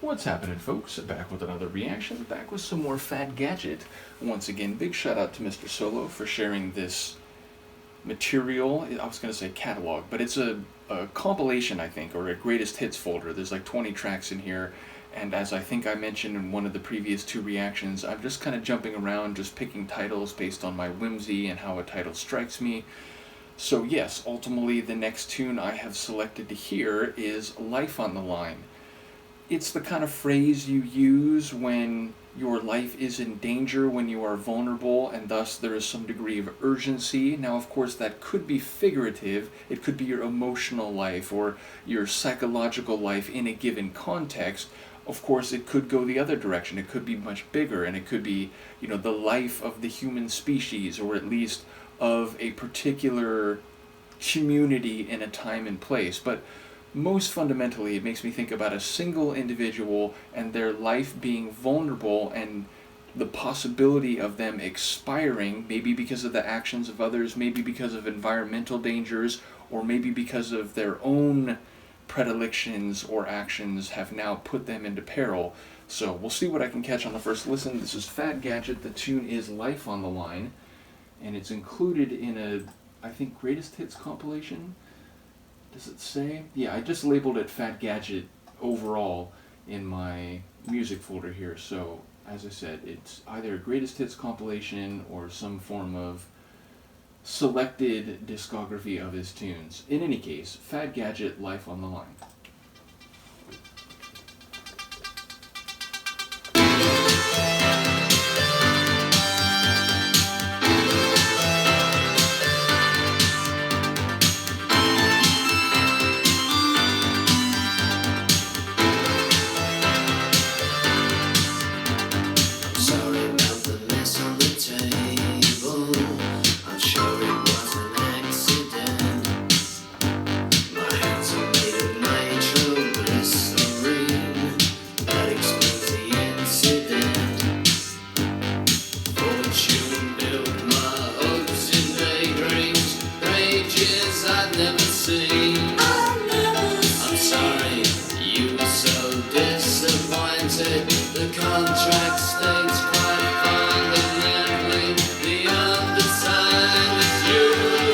What's happening, folks? Back with another reaction, back with some more Fad Gadget. Once again, big shout out to Mr. Solo for sharing this material. I was going to say catalog, but it's a compilation, I think, or a greatest hits folder. There's like 20 tracks in here, and as I think I mentioned in one of the previous two reactions, I'm just kind of jumping around, just picking titles based on my whimsy and how a title strikes me. So yes, ultimately the next tune I have selected to hear is Life on the Line. It's the kind of phrase you use when your life is in danger, when you are vulnerable, and thus there is some degree of urgency. Now, of course, that could be figurative. It could be your emotional life or your psychological life in a given context. Of course, it could go the other direction. It could be much bigger, and it could be, the life of the human species, or at least of a particular community in a time and place. But most fundamentally, it makes me think about a single individual and their life being vulnerable and the possibility of them expiring, maybe because of the actions of others, maybe because of environmental dangers, or maybe because of their own predilections or actions have now put them into peril. So we'll see what I can catch on the first listen. This is Fad Gadget. The tune is Life on the Line, and it's included in a, I think, greatest hits compilation. Does it say? Yeah, I just labeled it Fad Gadget overall in my music folder here. So, as I said, it's either a greatest hits compilation or some form of selected discography of his tunes. In any case, Fad Gadget, Life on the Line. The contract states quite fundamentally the undersigned is you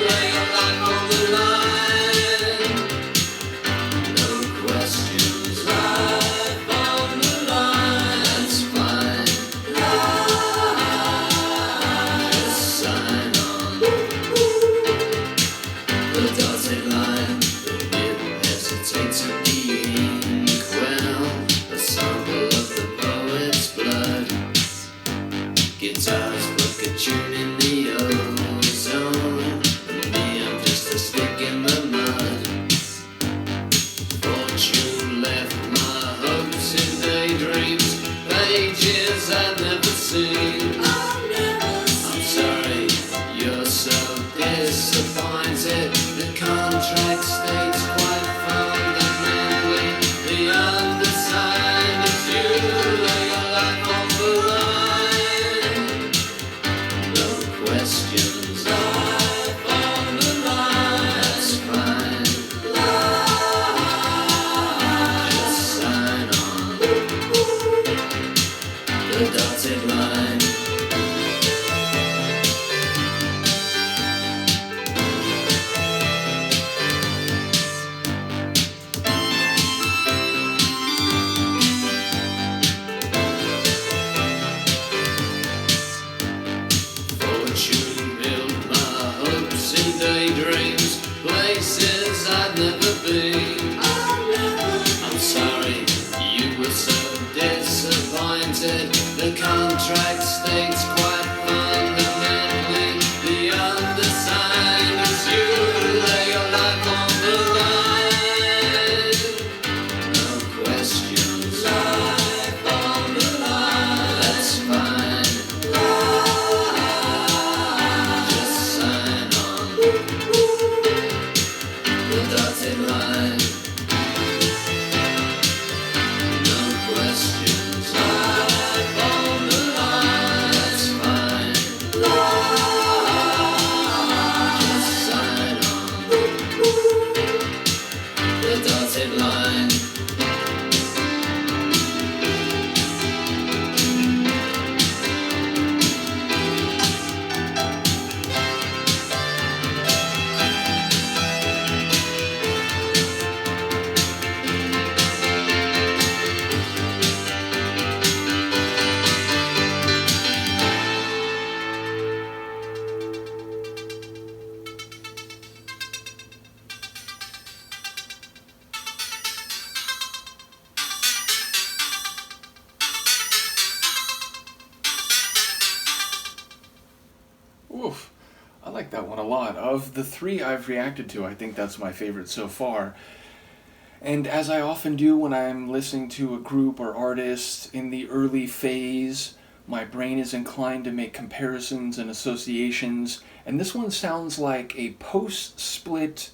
lay your life on the line. No questions, life on the line. That's fine. Just sign on the dotted line. The bit hesitates at the inkwell. A sample of the poet's blood. Guitars book a tune in the ozone. And me, I'm just a stick in the mud. Fortune left my hopes in daydreams, pages I'd never seen. I'm sorry, you're so disappointed. The contract states quite fundamentally the undersigned is you lay your life on the line. No questions, life on the line. That's fine. Just sign on the dotted line. like that one a lot. Of the three I've reacted to, I think that's my favorite so far. And as I often do when I'm listening to a group or artist in the early phase, my brain is inclined to make comparisons and associations, and this one sounds like a post-split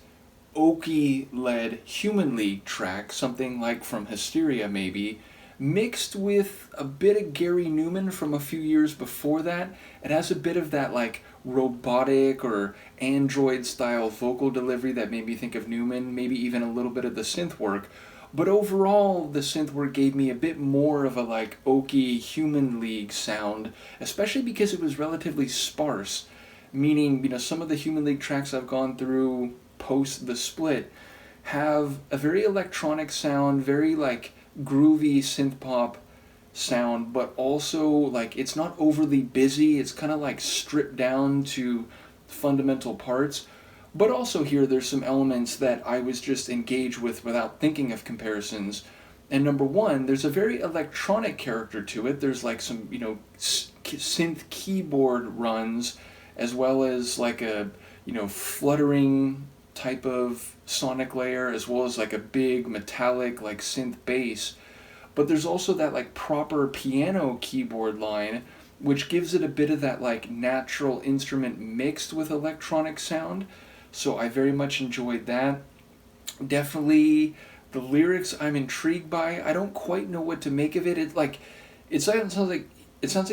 Oki-led Human League track, something like from Hysteria maybe, mixed with a bit of Gary Numan from a few years before that. It has a bit of that like robotic or android style vocal delivery that made me think of Numan, maybe even a little bit of the synth work. But overall, the synth work gave me a bit more of a like Oki Human League sound, especially because it was relatively sparse. Meaning, some of the Human League tracks I've gone through post the split have a very electronic sound, very like groovy synth pop sound, but also like it's not overly busy. It's kind of like stripped down to fundamental parts. But also here there's some elements that I was just engaged with without thinking of comparisons. And number one, there's a very electronic character to it. There's like some, synth keyboard runs, as well as like a, fluttering type of sonic layer, as well as like a big metallic like synth bass. But there's also that like proper piano keyboard line, which gives it a bit of that like natural instrument mixed with electronic sound. So I very much enjoyed that. Definitely the lyrics I'm intrigued by. I don't quite know what to make of it. It sounds like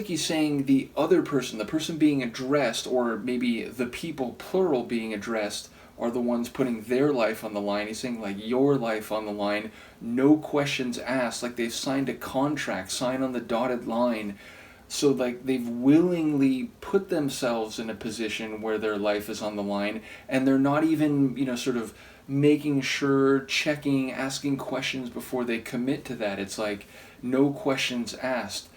he's saying the other person, the person being addressed, or maybe the people plural being addressed, are the ones putting their life on the line. He's saying like your life on the line, no questions asked, like they've signed a contract, sign on the dotted line. So like they've willingly put themselves in a position where their life is on the line, and they're not even, sort of making sure, checking, asking questions before they commit to that. It's like no questions asked.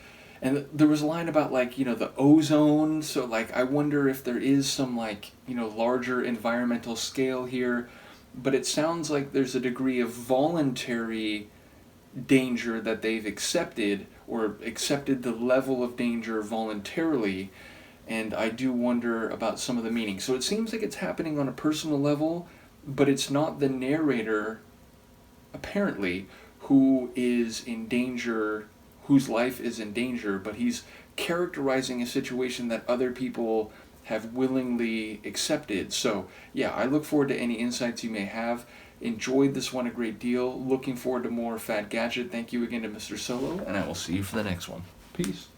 And there was a line about like, the ozone, so like I wonder if there is some like, larger environmental scale here, but it sounds like there's a degree of voluntary danger that they've accepted, or accepted the level of danger voluntarily, and I do wonder about some of the meaning. So it seems like it's happening on a personal level, but it's not the narrator, apparently, who is in danger, whose life is in danger, but he's characterizing a situation that other people have willingly accepted. So yeah, I look forward to any insights you may have. Enjoyed this one a great deal. Looking forward to more Fad Gadget. Thank you again to Mr. Solo, and I will see you for the next one. Peace.